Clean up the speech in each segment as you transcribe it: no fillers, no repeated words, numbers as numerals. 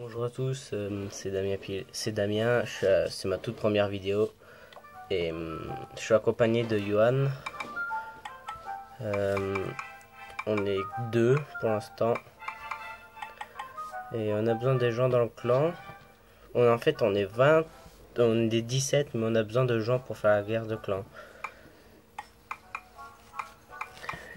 Bonjour à tous, c'est Damien, c'est ma toute première vidéo et je suis accompagné de Johan. On est deux pour l'instant et on a besoin des gens dans le clan. En fait on est 20, on est 17 mais on a besoin de gens pour faire la guerre de clan.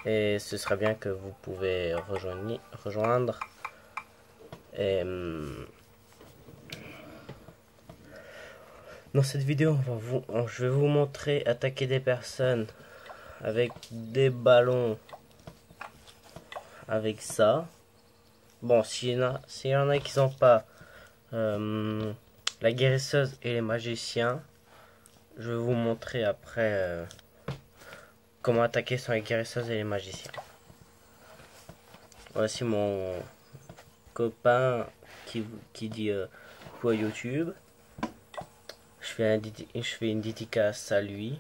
Et ce serait bien que vous pouvez rejoindre. Et, dans cette vidéo, je vais vous montrer attaquer des personnes avec des ballons, avec ça. Bon, s'il y en a qui n'ont pas la guérisseuse et les magiciens, je vais vous montrer après comment attaquer sans les guérisseuses et les magiciens. Voici mon copain qui dit quoi YouTube. Je fais une dédicace à lui.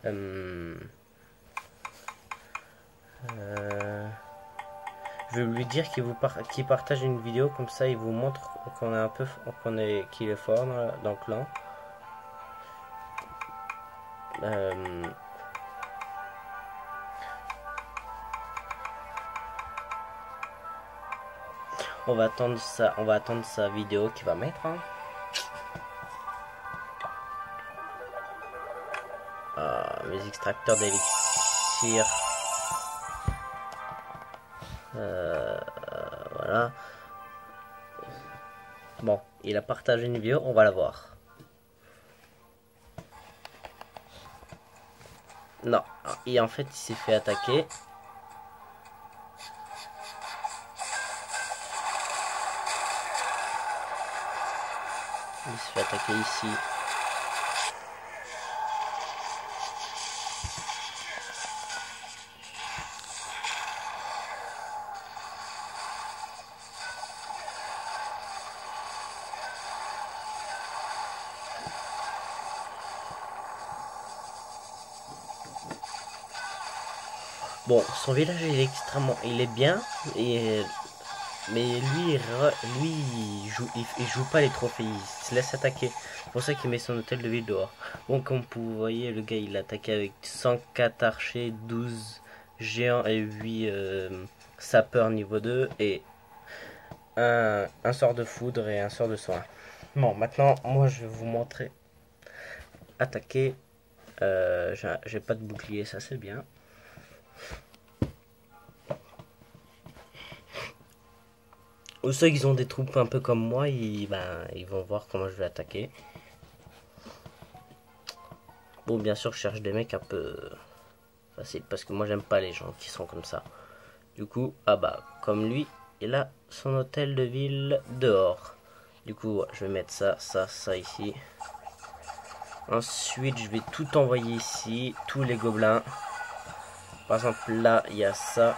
Je vais lui dire qu'il partage une vidéo, comme ça il vous montre qu'il est fort dans le clan. On va attendre sa vidéo qu'il va mettre. Hein. Mes extracteurs d'élixir. Voilà. Bon, il a partagé une vidéo, on va la voir. Non, et en fait il s'est fait attaquer. Il se fait attaquer ici. Bon, son village il est bien, mais lui il joue pas les trophées, il se laisse attaquer. C'est pour ça qu'il met son hôtel de ville dehors. Bon, comme vous voyez, le gars il a attaqué avec 104 archers, 12 géants et 8 sapeurs niveau 2 et un sort de foudre et un sort de soin. Bon, maintenant moi je vais vous montrer attaquer. J'ai pas de bouclier, ça c'est bien. Ou ceux qui ont des troupes un peu comme moi, ils vont voir comment je vais attaquer. Bon, bien sûr, je cherche des mecs un peu faciles, parce que moi, j'aime pas les gens qui sont comme ça. Du coup, comme lui, il a son hôtel de ville dehors. Du coup, je vais mettre ça ici. Ensuite, je vais tout envoyer ici, tous les gobelins. Par exemple, là, il y a ça.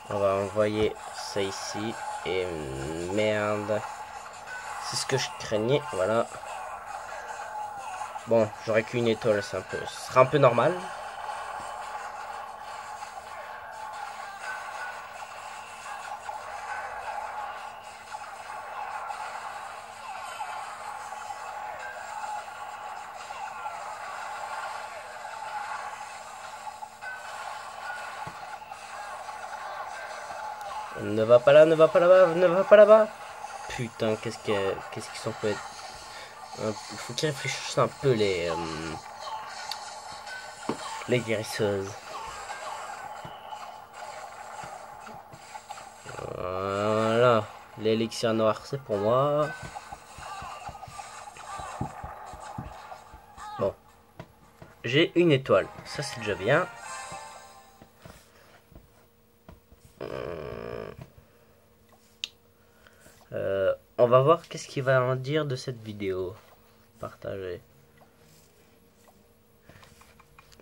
On va envoyer ça ici. Et merde. C'est ce que je craignais. Voilà. Bon, j'aurais qu'une étoile. Ce sera un peu normal. Ne va pas là, ne va pas là-bas, ne va pas là-bas. Putain, qu'est-ce qu'ils sont faits. Il faut qu'ils réfléchissent un peu les guérisseuses. Voilà, l'élixir noir c'est pour moi. Bon, j'ai une étoile, ça c'est déjà bien. On va voir qu'est-ce qu'il va en dire de cette vidéo. Partager.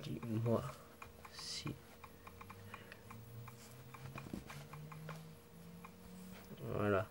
Dis-moi si. Voilà.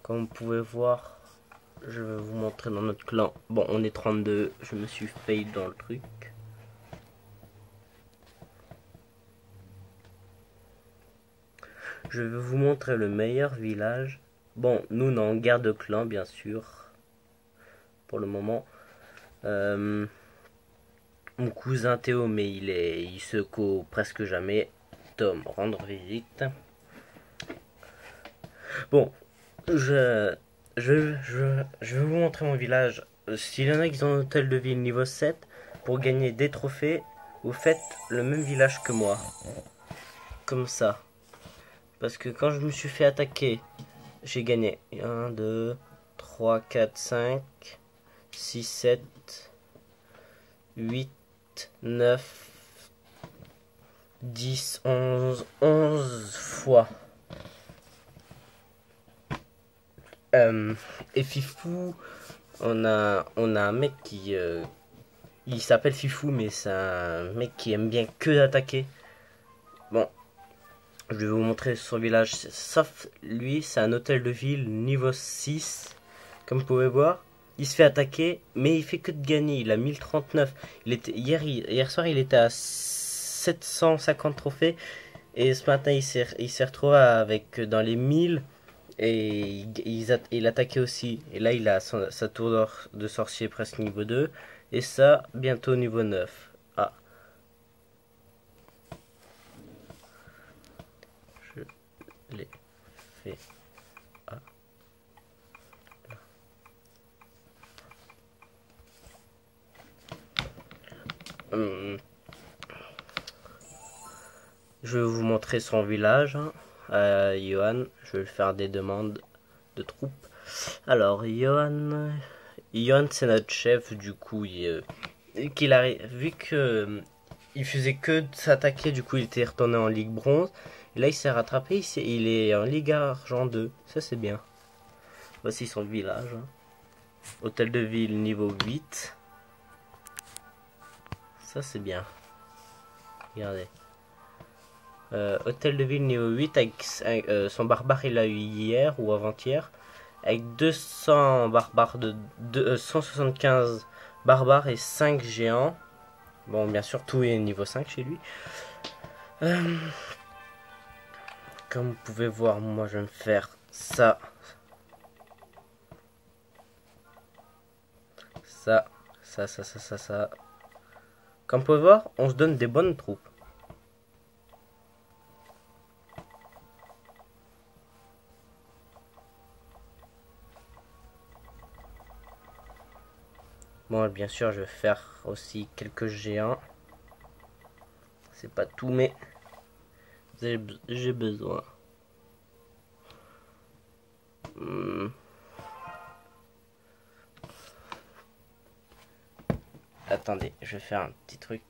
Comme vous pouvez voir, je vais vous montrer dans notre clan. Bon, on est 32, je me suis fail dans le truc. Je vais vous montrer le meilleur village. Bon, nous, on est en guerre de clan, bien sûr. Pour le moment. Mon cousin Théo, mais il se co presque jamais. Tom, rendre visite. Bon, je vais vous montrer mon village. S'il y en a qui ont un hôtel de ville niveau 7, pour gagner des trophées, vous faites le même village que moi. Comme ça. Parce que quand je me suis fait attaquer, j'ai gagné 1, 2, 3, 4, 5, 6, 7, 8, 9, 10, 11 fois. Et Fifou, on a un mec qui... il s'appelle Fifou, mais c'est un mec qui aime bien que d'attaquer. Bon, je vais vous montrer son village. Sauf lui, c'est un hôtel de ville niveau 6. Comme vous pouvez voir, il se fait attaquer, mais il fait que de gagner. Il a 1039. Hier soir, il était à 750 trophées. Et ce matin, il s'est retrouvé avec dans les 1000. Et il attaquait aussi. Et là, il a sa tour de sorcier presque niveau 2. Et ça, bientôt niveau 9. Ah. Je l'ai fait. Ah. Je vais vous montrer son village. Johan, je vais faire des demandes de troupes. Alors, Johan c'est notre chef, du coup, qu'il arrive, vu que il faisait que de s'attaquer, du coup, il était retourné en Ligue Bronze. Et là, il s'est rattrapé, il est en Ligue Argent 2. Ça, c'est bien. Voici son village. Hôtel de ville niveau 8. Ça, c'est bien. Regardez. Hôtel de ville niveau 8 avec son barbare, il l'a eu hier ou avant-hier. Avec 200 barbares 175 barbares et 5 géants. Bon, bien sûr, tout est niveau 5 chez lui. Comme vous pouvez voir, moi je vais me faire ça. Ça. Comme vous pouvez voir, on se donne des bonnes troupes. Bon, bien sûr, je vais faire aussi quelques géants. C'est pas tout, mais j'ai besoin. Attendez, je vais faire un petit truc.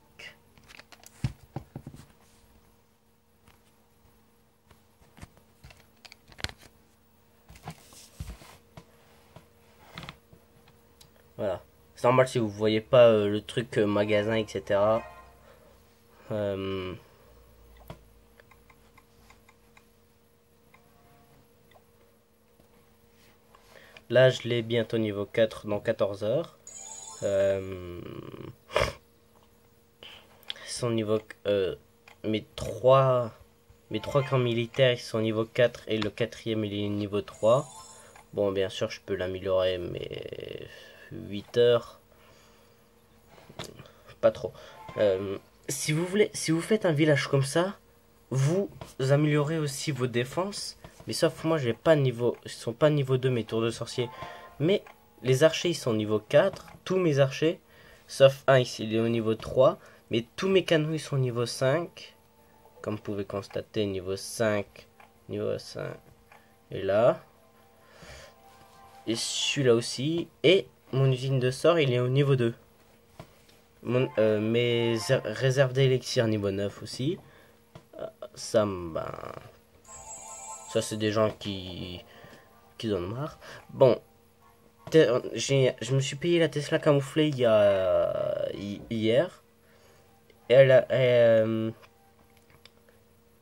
Voilà. C'est normal si vous voyez pas le truc magasin, etc. Là, je l'ai bientôt niveau 4 dans 14 heures. Son niveau... mes trois camps militaires, ils sont niveau 4 et le quatrième, il est niveau 3. Bon, bien sûr, je peux l'améliorer, mais 8 heures. Pas trop. Si vous faites un village comme ça, vous améliorez aussi vos défenses. Mais sauf moi, j'ai pas niveau, ils sont pas niveau 2 mes tours de sorcier. Mais les archers, ils sont niveau 4. Tous mes archers, sauf un ici, il est au niveau 3. Mais tous mes canons, ils sont niveau 5. Comme vous pouvez constater, niveau 5. Niveau 5. Et là. Et celui-là aussi. Et mon usine de sort, il est au niveau 2. Mes réserves d'élixir niveau 9 aussi. Ça, ben... Ça, c'est des gens qui en ont marre. Bon. Je me suis payé la Tesla camouflée hier.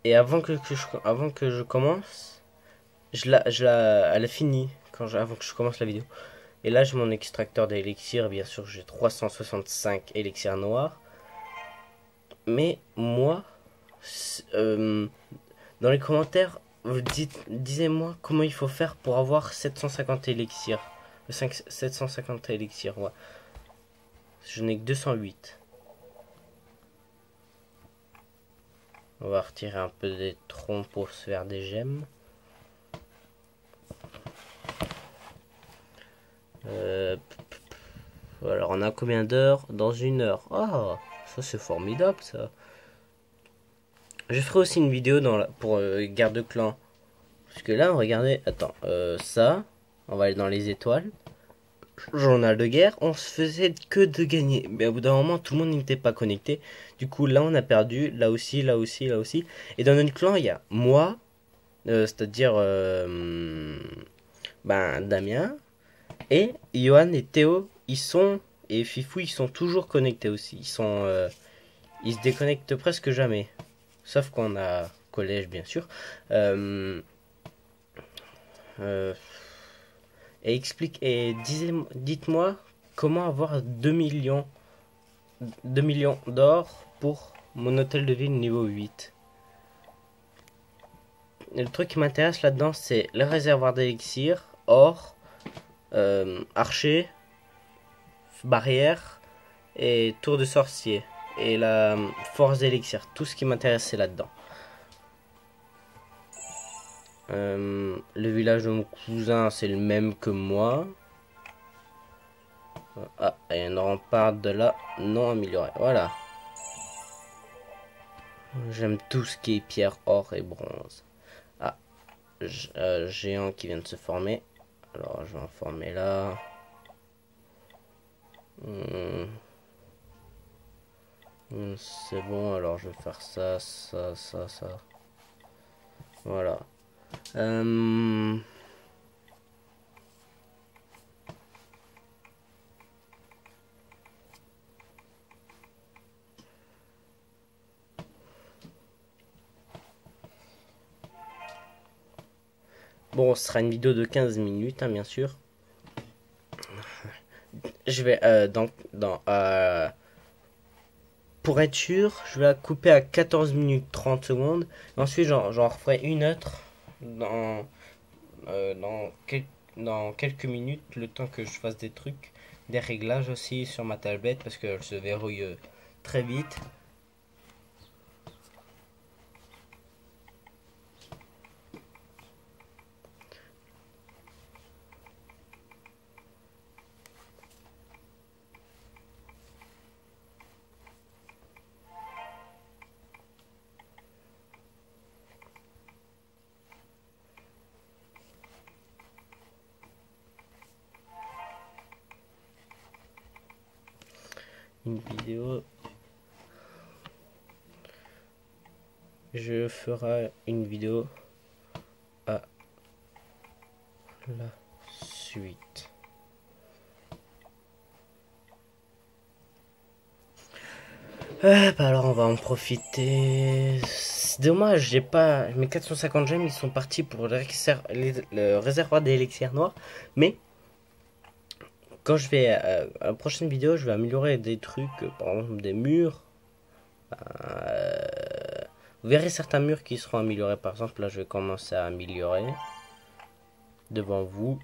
Et avant que je commence, elle a fini avant que je commence la vidéo. Et là, j'ai mon extracteur d'élixir. Bien sûr, j'ai 365 élixirs noirs. Mais moi, euh, dans les commentaires, disez-moi comment il faut faire pour avoir 750 élixirs. 750 élixirs, ouais. Je n'ai que 208. On va retirer un peu des troncs pour se faire des gemmes. Alors on a combien d'heures? Dans 1 heure. Ah, ça c'est formidable ça. Je ferai aussi une vidéo pour guerre de clan. Parce que là, regardez, attends, ça, on va aller dans les étoiles. Journal de guerre, on se faisait que de gagner. Mais au bout d'un moment, tout le monde n'était pas connecté. Du coup, là, on a perdu. Là aussi, là aussi, là aussi. Et dans notre clan, il y a moi, c'est-à-dire Damien, et Johan et Théo. Et Fifou, ils sont toujours connectés aussi. Ils se déconnectent presque jamais. Sauf qu'on a collège, bien sûr. Euh, euh, dites-moi comment avoir 2 millions d'or pour mon hôtel de ville niveau 8. Et le truc qui m'intéresse là-dedans, c'est le réservoir d'élixir, or, archer, barrière et tour de sorcier. Et la force d'élixir. Tout ce qui m'intéresse, c'est là-dedans. Le village de mon cousin, c'est le même que moi. Ah, il y a une rempart de là, non améliorée. Voilà. J'aime tout ce qui est pierre, or et bronze. Ah, géant qui vient de se former. Alors, je vais en former là. C'est bon, alors je vais faire ça, ça, ça, ça. Voilà. Bon, ce sera une vidéo de 15 minutes, hein, bien sûr. Je vais pour être sûr, je vais la couper à 14 minutes 30 secondes. Ensuite, j'en referai une autre euh, dans, dans quelques minutes, le temps que je fasse des trucs, des réglages aussi sur ma tablette parce qu'elle se verrouille très vite. Une vidéo. Je ferai une vidéo à la suite. Alors on va en profiter. C'est dommage, j'ai pas. Mes 450 gemmes, ils sont partis pour le réservoir des élixirs noirs. Mais quand je vais à la prochaine vidéo, je vais améliorer des trucs, par exemple des murs. Vous verrez certains murs qui seront améliorés. Par exemple, là, je vais commencer à améliorer devant vous.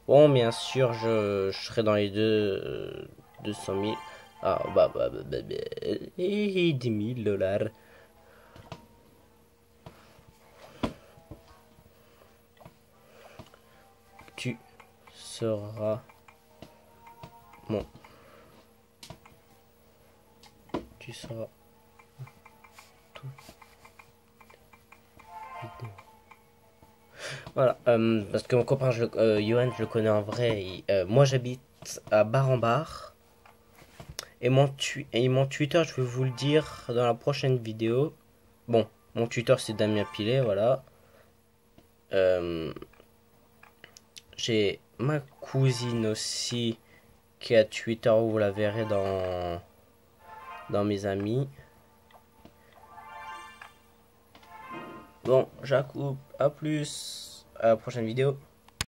Bon, bien sûr, je serai dans les 200 000. Ah, 10 000 dollars. Tu seras mon. Tu seras tout. Vidéo. Voilà, parce que mon copain, Johan, je le connais en vrai. Moi, j'habite à Bar en Bar. Et mon Twitter, je vais vous le dire dans la prochaine vidéo. Bon, mon Twitter, c'est Damien Pilet, voilà. J'ai ma cousine aussi qui a Twitter, vous la verrez dans mes amis. Bon, Jacques, à plus. À la prochaine vidéo.